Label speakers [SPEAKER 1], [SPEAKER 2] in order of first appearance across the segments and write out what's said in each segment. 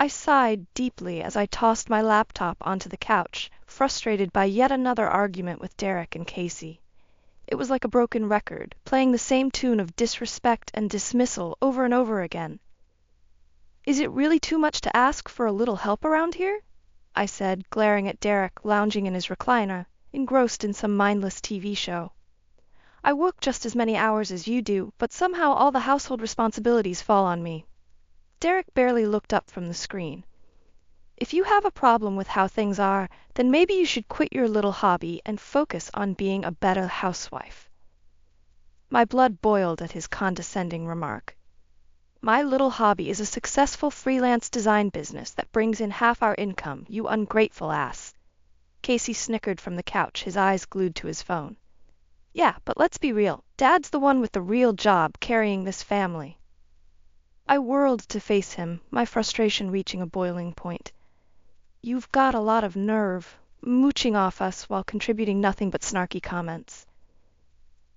[SPEAKER 1] I sighed deeply as I tossed my laptop onto the couch, frustrated by yet another argument with Derek and Casey. It was like a broken record, playing the same tune of disrespect and dismissal over and over again. "Is it really too much to ask for a little help around here?" I said, glaring at Derek lounging in his recliner, engrossed in some mindless TV show. "I work just as many hours as you do, but somehow all the household responsibilities fall on me." Derek barely looked up from the screen. "If you have a problem with how things are, then maybe you should quit your little hobby and focus on being a better housewife." My blood boiled at his condescending remark. "My little hobby is a successful freelance design business that brings in half our income, you ungrateful ass." Casey snickered from the couch, his eyes glued to his phone. "Yeah, but let's be real. Dad's the one with the real job carrying this family." I whirled to face him, my frustration reaching a boiling point. "You've got a lot of nerve, mooching off us while contributing nothing but snarky comments."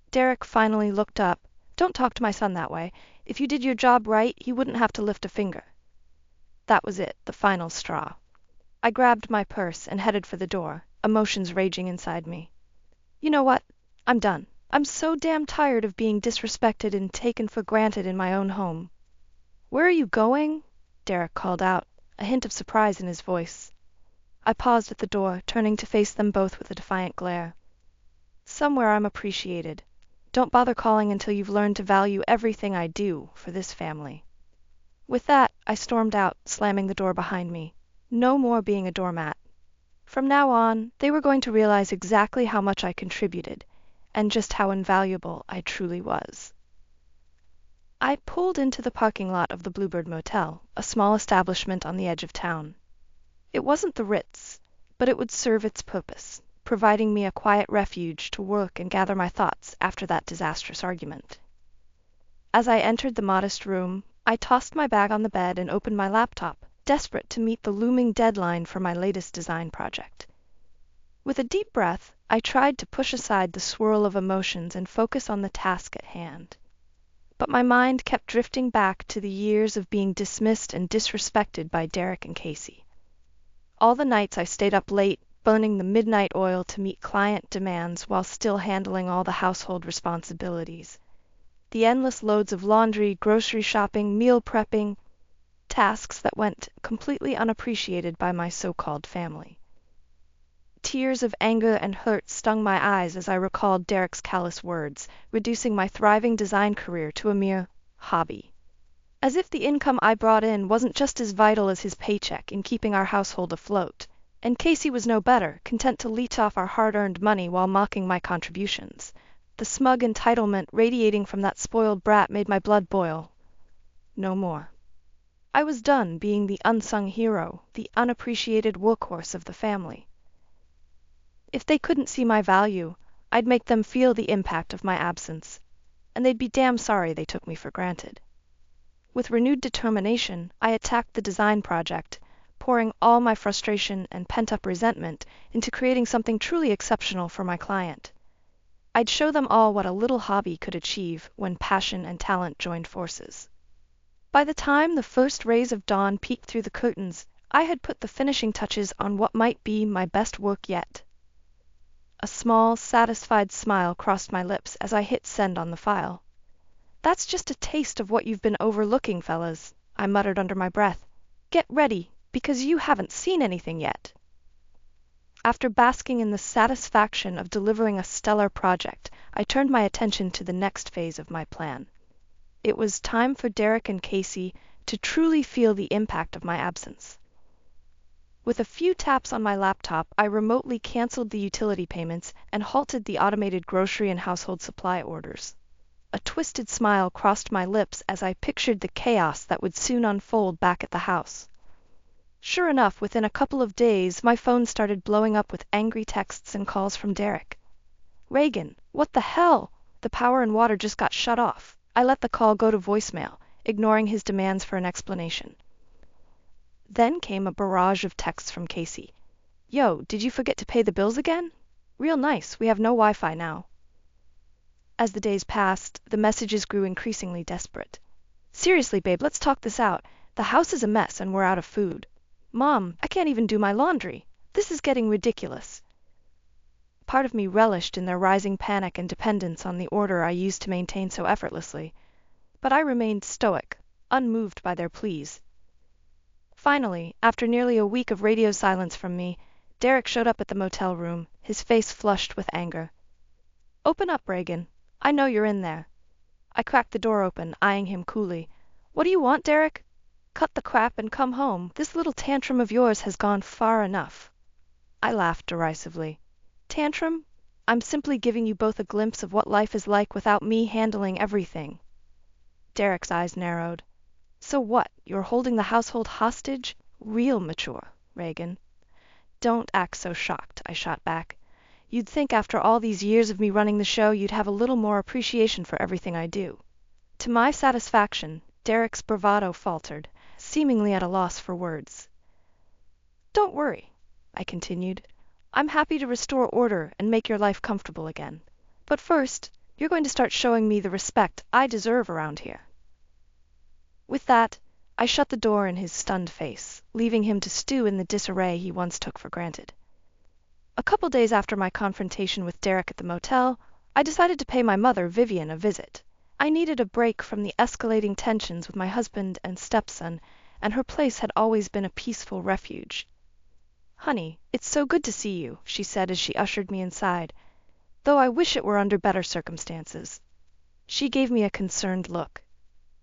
[SPEAKER 1] Derek finally looked up. "Don't talk to my son that way. If you did your job right, he wouldn't have to lift a finger." That was it, the final straw. I grabbed my purse and headed for the door, emotions raging inside me. You know what? I'm done. I'm so damn tired of being disrespected and taken for granted in my own home. "Where are you going?" Derek called out, a hint of surprise in his voice. I paused at the door, turning to face them both with a defiant glare. "Somewhere I'm appreciated. Don't bother calling until you've learned to value everything I do for this family." With that, I stormed out, slamming the door behind me. No more being a doormat. From now on, they were going to realize exactly how much I contributed, and just how invaluable I truly was. I pulled into the parking lot of the Bluebird Motel, a small establishment on the edge of town. It wasn't the Ritz, but it would serve its purpose, providing me a quiet refuge to work and gather my thoughts after that disastrous argument. As I entered the modest room, I tossed my bag on the bed and opened my laptop, desperate to meet the looming deadline for my latest design project. With a deep breath, I tried to push aside the swirl of emotions and focus on the task at hand. But my mind kept drifting back to the years of being dismissed and disrespected by Derek and Casey. All the nights I stayed up late, burning the midnight oil to meet client demands while still handling all the household responsibilities. The endless loads of laundry, grocery shopping, meal prepping, tasks that went completely unappreciated by my so-called family. Tears of anger and hurt stung my eyes as I recalled Derek's callous words, reducing my thriving design career to a mere hobby. As if the income I brought in wasn't just as vital as his paycheck in keeping our household afloat. And Casey was no better, content to leech off our hard-earned money while mocking my contributions. The smug entitlement radiating from that spoiled brat made my blood boil. No more. I was done being the unsung hero, the unappreciated workhorse of the family. If they couldn't see my value, I'd make them feel the impact of my absence, and they'd be damn sorry they took me for granted. With renewed determination, I attacked the design project, pouring all my frustration and pent-up resentment into creating something truly exceptional for my client. I'd show them all what a little hobby could achieve when passion and talent joined forces. By the time the first rays of dawn peeked through the curtains, I had put the finishing touches on what might be my best work yet. A small, satisfied smile crossed my lips as I hit send on the file. "That's just a taste of what you've been overlooking, fellas," I muttered under my breath. "Get ready, because you haven't seen anything yet." After basking in the satisfaction of delivering a stellar project, I turned my attention to the next phase of my plan. It was time for Derek and Casey to truly feel the impact of my absence. With a few taps on my laptop, I remotely canceled the utility payments and halted the automated grocery and household supply orders. A twisted smile crossed my lips as I pictured the chaos that would soon unfold back at the house. Sure enough, within a couple of days, my phone started blowing up with angry texts and calls from Derek. "Reagan, what the hell? The power and water just got shut off." I let the call go to voicemail, ignoring his demands for an explanation. Then came a barrage of texts from Casey. "Yo, did you forget to pay the bills again? Real nice, we have no Wi-Fi now." As the days passed, the messages grew increasingly desperate. "Seriously, babe, let's talk this out. The house is a mess and we're out of food. Mom, I can't even do my laundry. This is getting ridiculous. Part of me relished in their rising panic and dependence on the order I used to maintain so effortlessly, but I remained stoic, unmoved by their pleas. Finally, after nearly a week of radio silence from me, Derek showed up at the motel room, his face flushed with anger. "Open up, Reagan. I know you're in there." I cracked the door open, eyeing him coolly. "What do you want, Derek? Cut the crap and come home. This little tantrum of yours has gone far enough." I laughed derisively. "Tantrum? I'm simply giving you both a glimpse of what life is like without me handling everything." Derek's eyes narrowed. "So what? You're holding the household hostage? Real mature, Reagan." "Don't act so shocked," I shot back. "You'd think after all these years of me running the show you'd have a little more appreciation for everything I do." To my satisfaction, Derek's bravado faltered, seemingly at a loss for words. "Don't worry," I continued. "I'm happy to restore order and make your life comfortable again. But first, you're going to start showing me the respect I deserve around here." With that, I shut the door in his stunned face, leaving him to stew in the disarray he once took for granted. A couple days after my confrontation with Derek at the motel, I decided to pay my mother, Vivian, a visit. I needed a break from the escalating tensions with my husband and stepson, and her place had always been a peaceful refuge. "Honey, it's so good to see you," she said as she ushered me inside, "though I wish it were under better circumstances." She gave me a concerned look.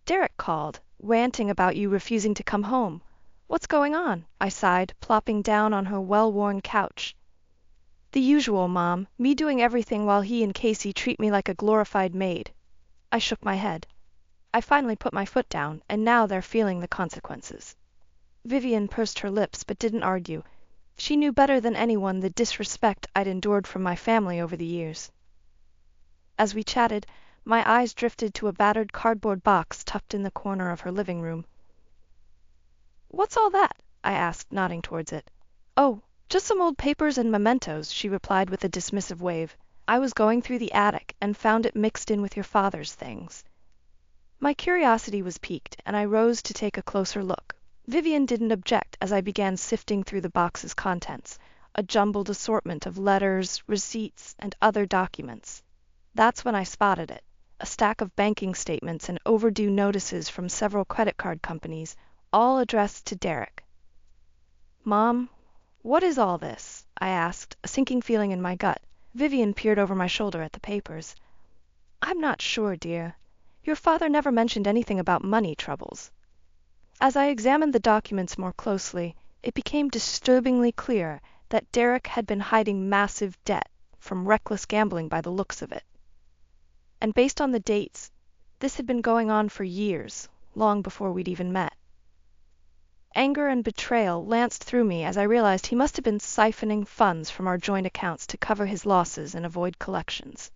[SPEAKER 1] "Derek called, ranting about you refusing to come home. What's going on?" I sighed, plopping down on her well-worn couch. "The usual, Mom, me doing everything while he and Casey treat me like a glorified maid." I shook my head. I finally put my foot down, and now they're feeling the consequences. Vivian pursed her lips but didn't argue. She knew better than anyone the disrespect I'd endured from my family over the years. As we chatted, my eyes drifted to a battered cardboard box tucked in the corner of her living room. "What's all that?" I asked, nodding towards it. "Oh, just some old papers and mementos," she replied with a dismissive wave. "I was going through the attic and found it mixed in with your father's things." My curiosity was piqued, and I rose to take a closer look. Vivian didn't object as I began sifting through the box's contents, a jumbled assortment of letters, receipts, and other documents. That's when I spotted it, a stack of banking statements and overdue notices from several credit card companies, all addressed to Derek. "Mom, what is all this?" I asked, a sinking feeling in my gut. Vivian peered over my shoulder at the papers. "I'm not sure, dear. Your father never mentioned anything about money troubles." As I examined the documents more closely, it became disturbingly clear that Derek had been hiding massive debt from reckless gambling by the looks of it. And based on the dates, this had been going on for years, long before we'd even met. Anger and betrayal lanced through me as I realized he must have been siphoning funds from our joint accounts to cover his losses and avoid collections.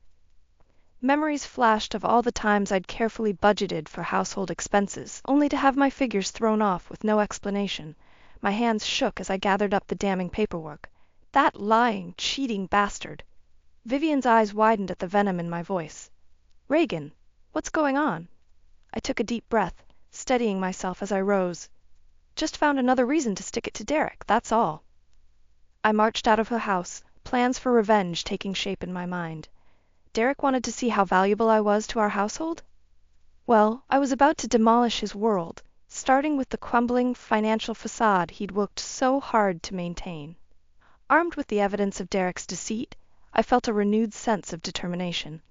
[SPEAKER 1] Memories flashed of all the times I'd carefully budgeted for household expenses, only to have my figures thrown off with no explanation. My hands shook as I gathered up the damning paperwork. That lying, cheating bastard! Vivian's eyes widened at the venom in my voice. "Reagan, what's going on?" I took a deep breath, steadying myself as I rose. "Just found another reason to stick it to Derek, that's all." I marched out of her house, plans for revenge taking shape in my mind. Derek wanted to see how valuable I was to our household? Well, I was about to demolish his world, starting with the crumbling financial facade he'd worked so hard to maintain. Armed with the evidence of Derek's deceit, I felt a renewed sense of determination.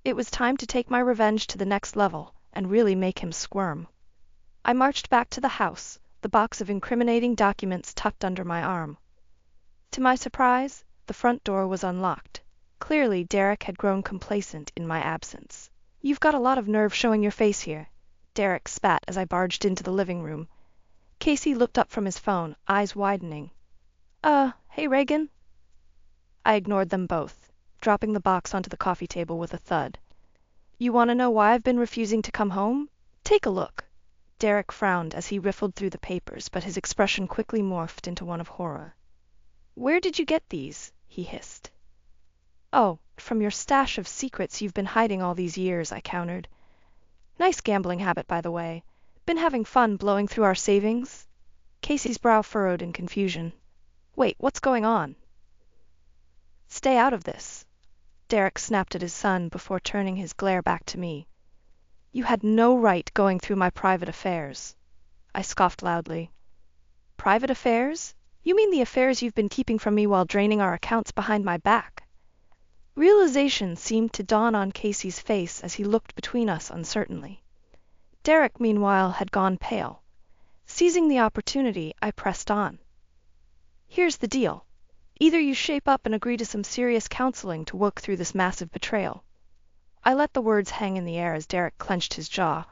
[SPEAKER 1] It was time to take my revenge to the next level and really make him squirm. I marched back to the house, the box of incriminating documents tucked under my arm. To my surprise, the front door was unlocked. Clearly, Derek had grown complacent in my absence. "You've got a lot of nerve showing your face here," Derek spat as I barged into the living room. Casey looked up from his phone, eyes widening. Hey, Reagan?" I ignored them both, dropping the box onto the coffee table with a thud. "You want to know why I've been refusing to come home? Take a look." Derek frowned as he riffled through the papers, but his expression quickly morphed into one of horror. "Where did you get these?" he hissed. "Oh, from your stash of secrets you've been hiding all these years," I countered. "Nice gambling habit, by the way. Been having fun blowing through our savings? Casey's brow furrowed in confusion. Wait, what's going on? Stay out of this. Derek snapped at his son before turning his glare back to me. You had no right going through my private affairs. I scoffed loudly. Private affairs? You mean the affairs you've been keeping from me while draining our accounts behind my back? Realization seemed to dawn on Casey's face as he looked between us uncertainly. Derek, meanwhile, had gone pale. Seizing the opportunity, I pressed on. Here's the deal. Either you shape up and agree to some serious counseling to work through this massive betrayal. I let the words hang in the air as Derek clenched his jaw,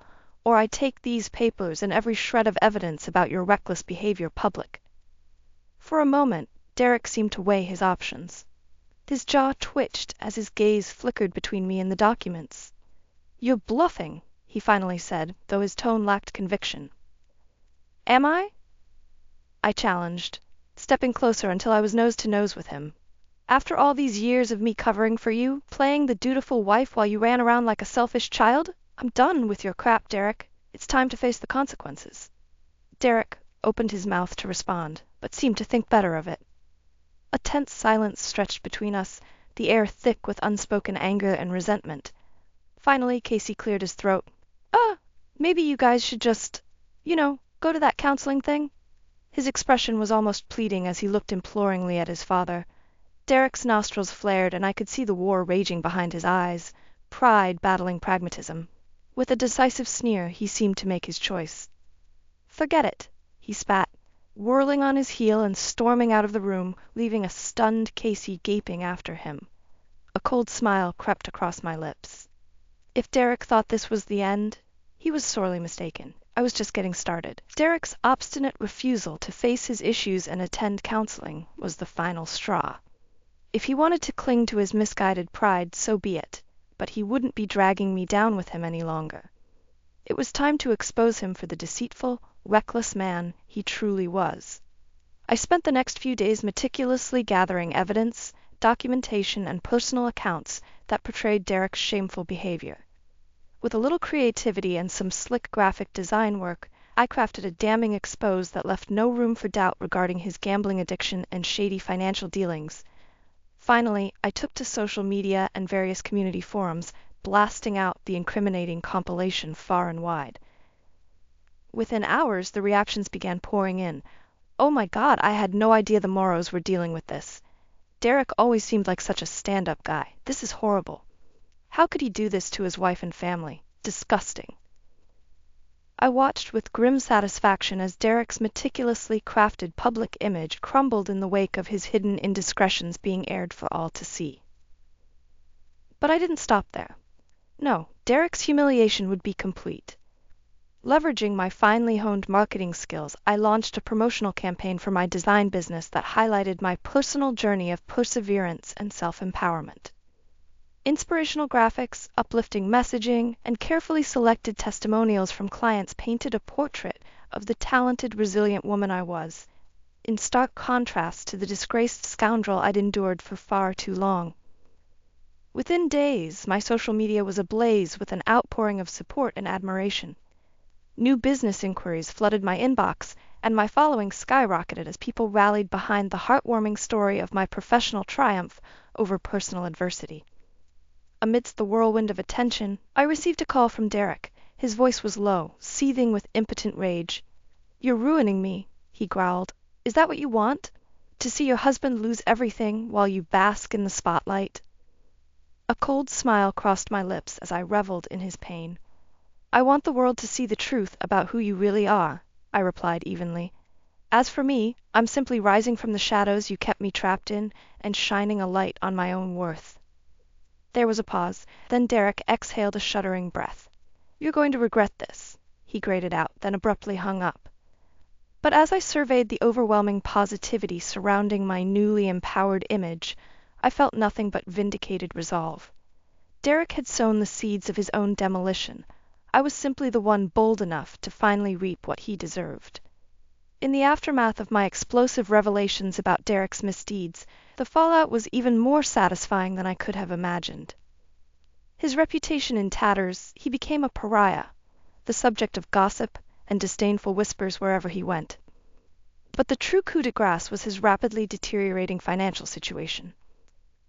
[SPEAKER 1] or I take these papers and every shred of evidence about your reckless behavior public. For a moment, Derek seemed to weigh his options. His jaw twitched as his gaze flickered between me and the documents. You're bluffing, he finally said, though his tone lacked conviction. Am I? I challenged, stepping closer until I was nose to nose with him. After all these years of me covering for you, playing the dutiful wife while you ran around like a selfish child, I'm done with your crap, Derek. It's time to face the consequences. Derek opened his mouth to respond, but seemed to think better of it. A tense silence stretched between us, the air thick with unspoken anger and resentment. Finally, Casey cleared his throat. Maybe you guys should just, go to that counseling thing? His expression was almost pleading as he looked imploringly at his father. Derek's nostrils flared, and I could see the war raging behind his eyes, pride battling pragmatism. With a decisive sneer, he seemed to make his choice. Forget it, he spat, whirling on his heel and storming out of the room, leaving a stunned Casey gaping after him. A cold smile crept across my lips. If Derek thought this was the end, he was sorely mistaken. I was just getting started. Derek's obstinate refusal to face his issues and attend counseling was the final straw. If he wanted to cling to his misguided pride, so be it, but he wouldn't be dragging me down with him any longer. It was time to expose him for the deceitful, reckless man he truly was. I spent the next few days meticulously gathering evidence, documentation, and personal accounts that portrayed Derek's shameful behavior. With a little creativity and some slick graphic design work, I crafted a damning expose that left no room for doubt regarding his gambling addiction and shady financial dealings. Finally, I took to social media and various community forums, blasting out the incriminating compilation far and wide. Within hours, the reactions began pouring in. Oh my God, I had no idea the Moros were dealing with this. Derek always seemed like such a stand-up guy. This is horrible. How could he do this to his wife and family? Disgusting. I watched with grim satisfaction as Derek's meticulously crafted public image crumbled in the wake of his hidden indiscretions being aired for all to see. But I didn't stop there. No, Derek's humiliation would be complete. Leveraging my finely honed marketing skills, I launched a promotional campaign for my design business that highlighted my personal journey of perseverance and self-empowerment. Inspirational graphics, uplifting messaging, and carefully selected testimonials from clients painted a portrait of the talented, resilient woman I was, in stark contrast to the disgraced scoundrel I'd endured for far too long. Within days, my social media was ablaze with an outpouring of support and admiration. New business inquiries flooded my inbox, and my following skyrocketed as people rallied behind the heartwarming story of my professional triumph over personal adversity. Amidst the whirlwind of attention, I received a call from Derek. His voice was low, seething with impotent rage. "You're ruining me," he growled. "Is that what you want? To see your husband lose everything while you bask in the spotlight?" A cold smile crossed my lips as I reveled in his pain. "I want the world to see the truth about who you really are," I replied evenly. "As for me, I'm simply rising from the shadows you kept me trapped in and shining a light on my own worth." There was a pause, then Derek exhaled a shuddering breath. "You're going to regret this," he grated out, then abruptly hung up. But as I surveyed the overwhelming positivity surrounding my newly empowered image, I felt nothing but vindicated resolve. Derek had sown the seeds of his own demolition. I was simply the one bold enough to finally reap what he deserved. In the aftermath of my explosive revelations about Derek's misdeeds, the fallout was even more satisfying than I could have imagined. His reputation in tatters, he became a pariah, the subject of gossip and disdainful whispers wherever he went. But the true coup de grace was his rapidly deteriorating financial situation.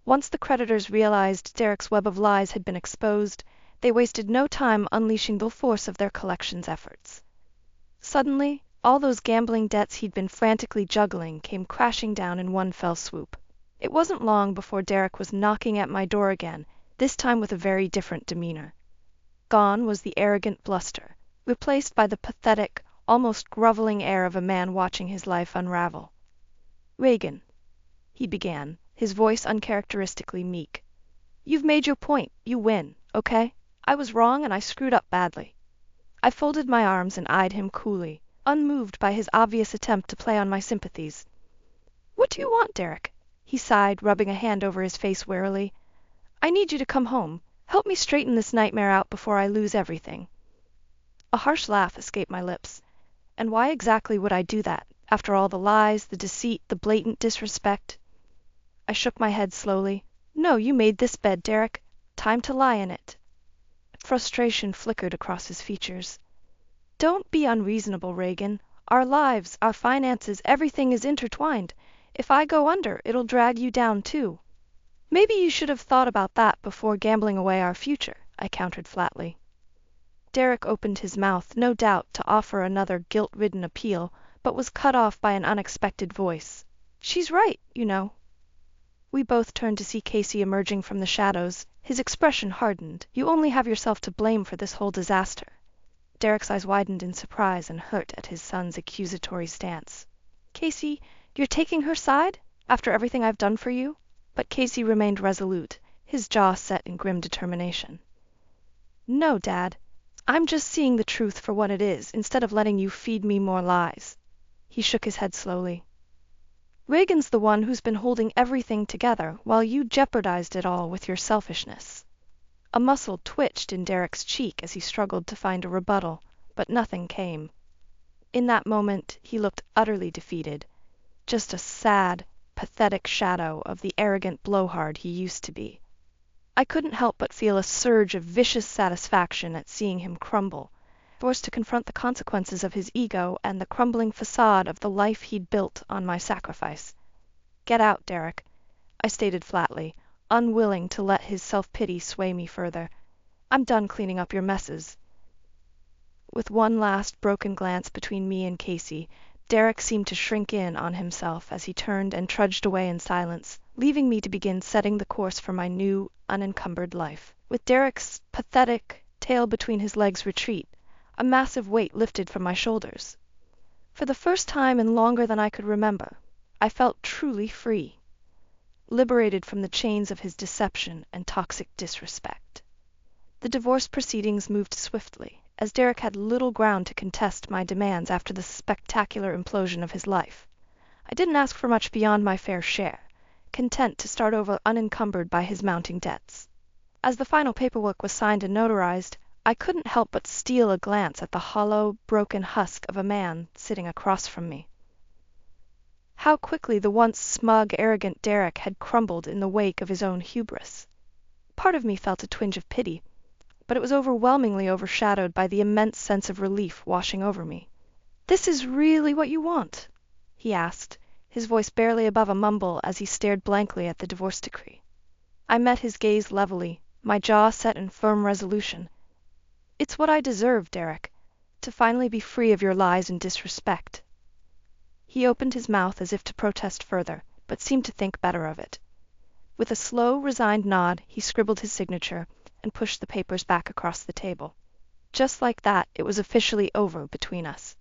[SPEAKER 1] Once the creditors realized Derek's web of lies had been exposed, they wasted no time unleashing the force of their collections efforts. Suddenly, all those gambling debts he'd been frantically juggling came crashing down in one fell swoop. It wasn't long before Derek was knocking at my door again, this time with a very different demeanor. Gone was the arrogant bluster, replaced by the pathetic, almost groveling air of a man watching his life unravel. "Reagan," he began, his voice uncharacteristically meek. "You've made your point. You win, okay? I was wrong and I screwed up badly." I folded my arms and eyed him coolly, unmoved by his obvious attempt to play on my sympathies. "What do you want, Derek?" he sighed, rubbing a hand over his face wearily. "I need you to come home. Help me straighten this nightmare out before I lose everything." A harsh laugh escaped my lips. And why exactly would I do that, after all the lies, the deceit, the blatant disrespect? I shook my head slowly. "No, you made this bed, Derek. Time to lie in it." Frustration flickered across his features. "Don't be unreasonable, Reagan. Our lives, our finances, everything is intertwined. If I go under, it'll drag you down too." "Maybe you should have thought about that before gambling away our future," I countered flatly. Derek opened his mouth, no doubt, to offer another guilt-ridden appeal, but was cut off by an unexpected voice. "She's right, you know." We both turned to see Casey emerging from the shadows. His expression hardened. "You only have yourself to blame for this whole disaster." Derek's eyes widened in surprise and hurt at his son's accusatory stance. "Casey, you're taking her side? After everything I've done for you?" But Casey remained resolute, his jaw set in grim determination. "No, Dad. I'm just seeing the truth for what it is, instead of letting you feed me more lies." He shook his head slowly. "Reagan's the one who's been holding everything together, while you jeopardized it all with your selfishness." A muscle twitched in Derek's cheek as he struggled to find a rebuttal, but nothing came. In that moment, he looked utterly defeated, just a sad, pathetic shadow of the arrogant blowhard he used to be. I couldn't help but feel a surge of vicious satisfaction at seeing him crumble, forced to confront the consequences of his ego and the crumbling facade of the life he'd built on my sacrifice. "Get out, Derek," I stated flatly, unwilling to let his self-pity sway me further. "I'm done cleaning up your messes." With one last broken glance between me and Casey, Derek seemed to shrink in on himself as he turned and trudged away in silence, leaving me to begin setting the course for my new, unencumbered life. With Derek's pathetic, tail between his legs retreat, a massive weight lifted from my shoulders. For the first time in longer than I could remember, I felt truly free, liberated from the chains of his deception and toxic disrespect. The divorce proceedings moved swiftly, as Derek had little ground to contest my demands after the spectacular implosion of his life. I didn't ask for much beyond my fair share, content to start over unencumbered by his mounting debts. As the final paperwork was signed and notarized, I couldn't help but steal a glance at the hollow, broken husk of a man sitting across from me. How quickly the once smug, arrogant Derek had crumbled in the wake of his own hubris. Part of me felt a twinge of pity, but it was overwhelmingly overshadowed by the immense sense of relief washing over me. "This is really what you want?" he asked, his voice barely above a mumble as he stared blankly at the divorce decree. I met his gaze levelly, my jaw set in firm resolution. "It's what I deserve, Derek, to finally be free of your lies and disrespect." He opened his mouth as if to protest further, but seemed to think better of it. With a slow, resigned nod, he scribbled his signature and pushed the papers back across the table. Just like that, it was officially over between us.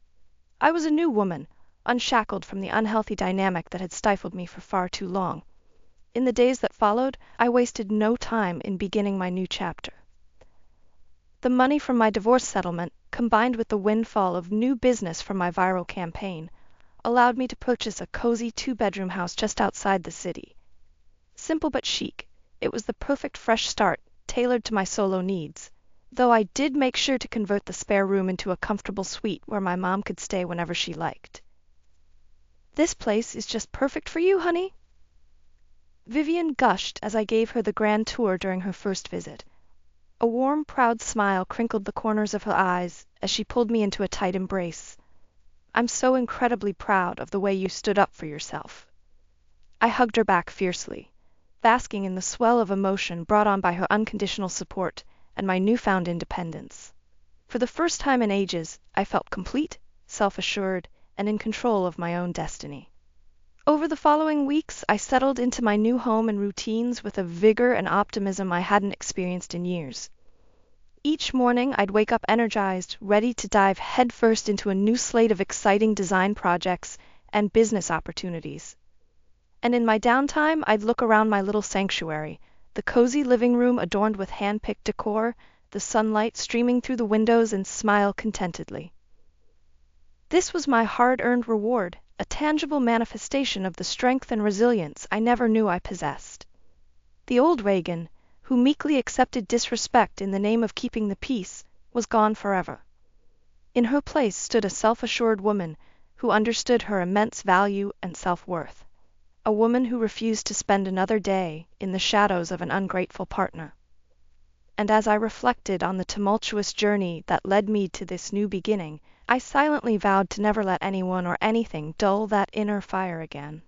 [SPEAKER 1] I was a new woman, unshackled from the unhealthy dynamic that had stifled me for far too long. In the days that followed, I wasted no time in beginning my new chapter. The money from my divorce settlement, combined with the windfall of new business from my viral campaign, allowed me to purchase a cozy two-bedroom house just outside the city. Simple but chic, it was the perfect fresh start, tailored to my solo needs, though I did make sure to convert the spare room into a comfortable suite where my mom could stay whenever she liked. "This place is just perfect for you, honey," Vivian gushed as I gave her the grand tour during her first visit. A warm, proud smile crinkled the corners of her eyes as she pulled me into a tight embrace. "I'm so incredibly proud of the way you stood up for yourself." I hugged her back fiercely, basking in the swell of emotion brought on by her unconditional support and my newfound independence. For the first time in ages, I felt complete, self-assured, and in control of my own destiny. Over the following weeks, I settled into my new home and routines with a vigor and optimism I hadn't experienced in years. Each morning, I'd wake up energized, ready to dive headfirst into a new slate of exciting design projects and business opportunities. And in my downtime, I'd look around my little sanctuary, the cozy living room adorned with hand-picked decor, the sunlight streaming through the windows, and smile contentedly. This was my hard-earned reward, a tangible manifestation of the strength and resilience I never knew I possessed. The old Reagan, who meekly accepted disrespect in the name of keeping the peace, was gone forever. In her place stood a self-assured woman who understood her immense value and self-worth. A woman who refused to spend another day in the shadows of an ungrateful partner. And as I reflected on the tumultuous journey that led me to this new beginning, I silently vowed to never let anyone or anything dull that inner fire again.